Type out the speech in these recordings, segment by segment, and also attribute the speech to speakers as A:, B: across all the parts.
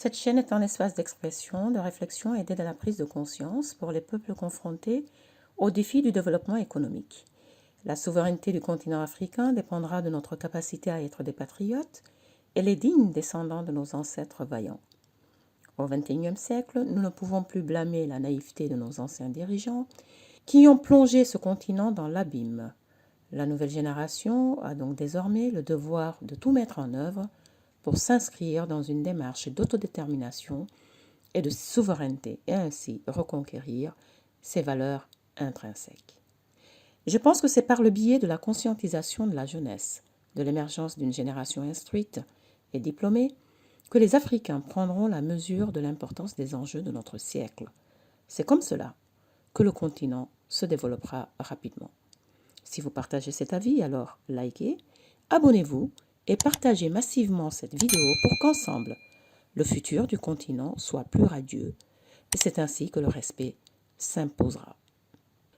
A: Cette chaîne est un espace d'expression, de réflexion et d'aide à la prise de conscience pour les peuples confrontés aux défis du développement économique. La souveraineté du continent africain dépendra de notre capacité à être des patriotes et les dignes descendants de nos ancêtres vaillants. Au XXIe siècle, nous ne pouvons plus blâmer la naïveté de nos anciens dirigeants qui ont plongé ce continent dans l'abîme. La nouvelle génération a donc désormais le devoir de tout mettre en œuvre pour s'inscrire dans une démarche d'autodétermination et de souveraineté et ainsi reconquérir ses valeurs intrinsèques. Je pense que c'est par le biais de la conscientisation de la jeunesse, de l'émergence d'une génération instruite et diplômée, que les Africains prendront la mesure de l'importance des enjeux de notre siècle. C'est comme cela que le continent se développera rapidement. Si vous partagez cet avis, alors likez, abonnez-vous et partagez massivement cette vidéo pour qu'ensemble, le futur du continent soit plus radieux. Et c'est ainsi que le respect s'imposera.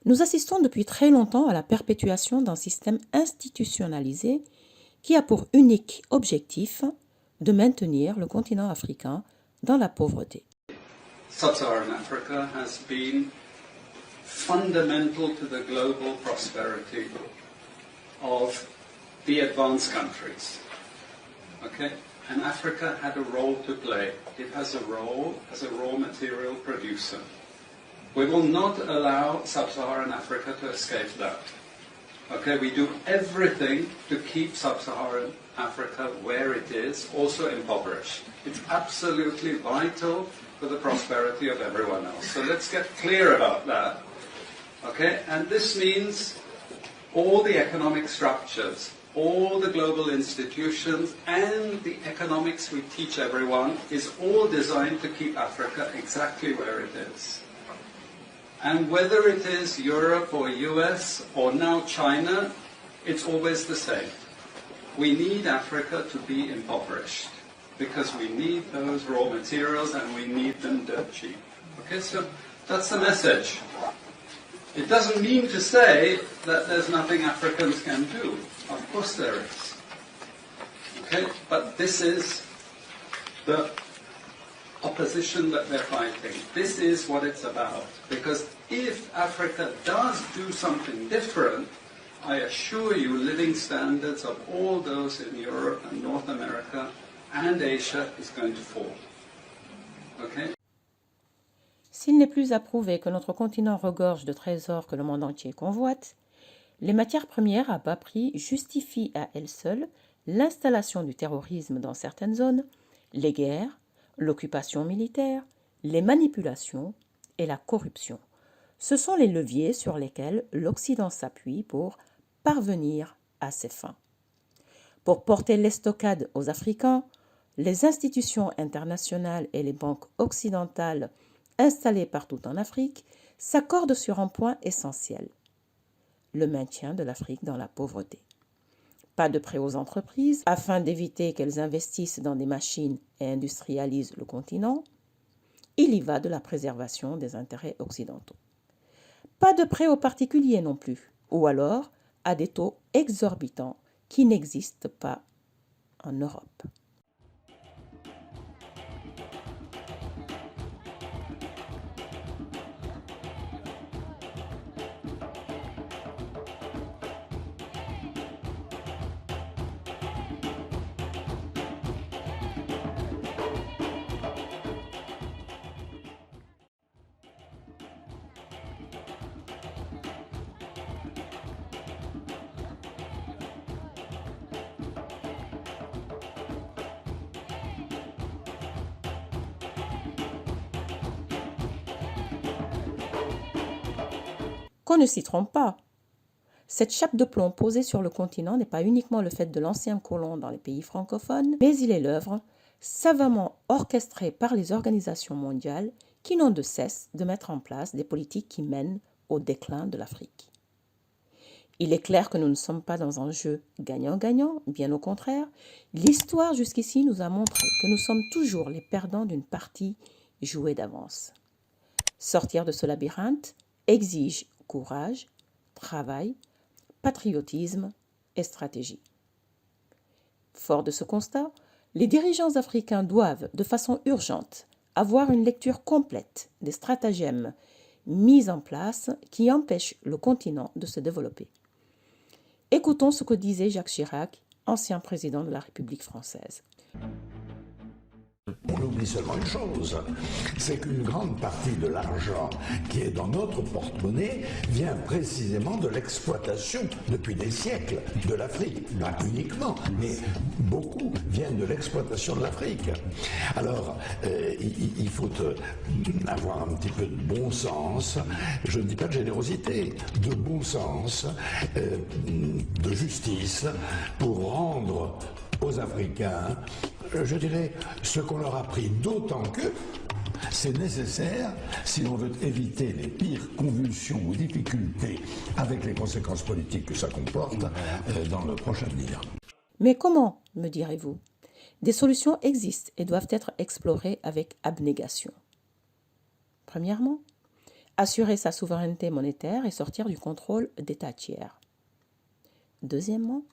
A: Nous assistons depuis très longtemps à la perpétuation d'un système institutionnalisé qui a pour unique objectif de maintenir le continent africain dans la pauvreté.
B: Sub-Saharan Africa has been fundamental to the global prosperity of the advanced countries. Okay? And Africa had a role to play. It has a role as a raw material producer. We will not allow Sub-Saharan Africa to escape that. Okay, we do everything to keep Sub-Saharan Africa where it is, also impoverished. It's absolutely vital for the prosperity of everyone else. So let's get clear about that. Okay, and this means all the economic structures, all the global institutions, and the economics we teach everyone is all designed to keep Africa exactly where it is. And whether it is Europe or US or now China, it's always the same. We need Africa to be impoverished because we need those raw materials and we need them dirt cheap. Okay, so that's the message. It doesn't mean to say that there's nothing Africans can do. Of course there is. Okay, but this is the opposition that they're fighting. This is what it's about. Because if Africa does do something different, I assure you living standards of all those in Europe and North America and Asia is going to fall. Okay?
A: S'il n'est plus à prouver que notre continent regorge de trésors que le monde entier convoite, les matières premières à bas prix justifient à elles seules l'installation du terrorisme dans certaines zones, les guerres, l'occupation militaire, les manipulations et la corruption. Ce sont les leviers sur lesquels l'Occident s'appuie pour parvenir à ses fins. Pour porter l'estocade aux Africains, les institutions internationales et les banques occidentales installées partout en Afrique s'accordent sur un point essentiel: le maintien de l'Afrique dans la pauvreté. Pas de prêts aux entreprises afin d'éviter qu'elles investissent dans des machines et industrialisent le continent. Il y va de la préservation des intérêts occidentaux. Pas de prêts aux particuliers non plus, ou alors à des taux exorbitants qui n'existent pas en Europe. Qu'on ne s'y trompe pas. Cette chape de plomb posée sur le continent n'est pas uniquement le fait de l'ancien colon dans les pays francophones, mais il est l'œuvre savamment orchestrée par les organisations mondiales qui n'ont de cesse de mettre en place des politiques qui mènent au déclin de l'Afrique. Il est clair que nous ne sommes pas dans un jeu gagnant-gagnant, bien au contraire. L'histoire jusqu'ici nous a montré que nous sommes toujours les perdants d'une partie jouée d'avance. Sortir de ce labyrinthe exige courage, travail, patriotisme et stratégie. Fort de ce constat, Les dirigeants africains doivent, de façon urgente, avoir une lecture complète des stratagèmes mis en place qui empêchent le continent de se développer. Écoutons ce que disait Jacques Chirac, ancien président de la République française.
C: On oublie seulement une chose, c'est qu'une grande partie de l'argent qui est dans notre porte-monnaie vient précisément de l'exploitation depuis des siècles de l'Afrique. Pas uniquement, mais beaucoup viennent de l'exploitation de l'Afrique. Alors, il faut avoir un petit peu de bon sens, je ne dis pas de générosité, de bon sens, de justice, pour rendre aux Africains, je dirais, ce qu'on leur a pris, d'autant que c'est nécessaire si l'on veut éviter les pires convulsions ou difficultés avec les conséquences politiques que ça comporte dans le prochain avenir.
A: Mais comment, me direz-vous? Des solutions existent et doivent être explorées avec abnégation. Premièrement, assurer sa souveraineté monétaire et sortir du contrôle d'États tiers. Deuxièmement,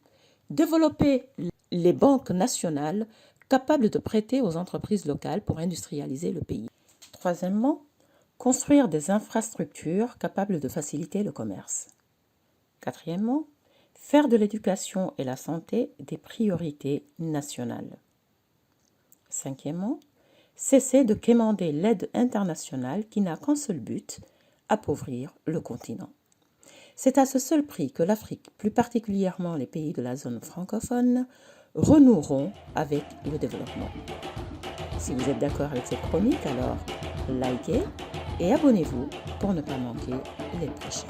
A: développer les banques nationales capables de prêter aux entreprises locales pour industrialiser le pays. Troisièmement, construire des infrastructures capables de faciliter le commerce. Quatrièmement, faire de l'éducation et la santé des priorités nationales. Cinquièmement, cesser de quémander l'aide internationale qui n'a qu'un seul but, appauvrir le continent. C'est à ce seul prix que l'Afrique, plus particulièrement les pays de la zone francophone, renoueront avec le développement. Si vous êtes d'accord avec cette chronique, alors likez et abonnez-vous pour ne pas manquer les prochaines.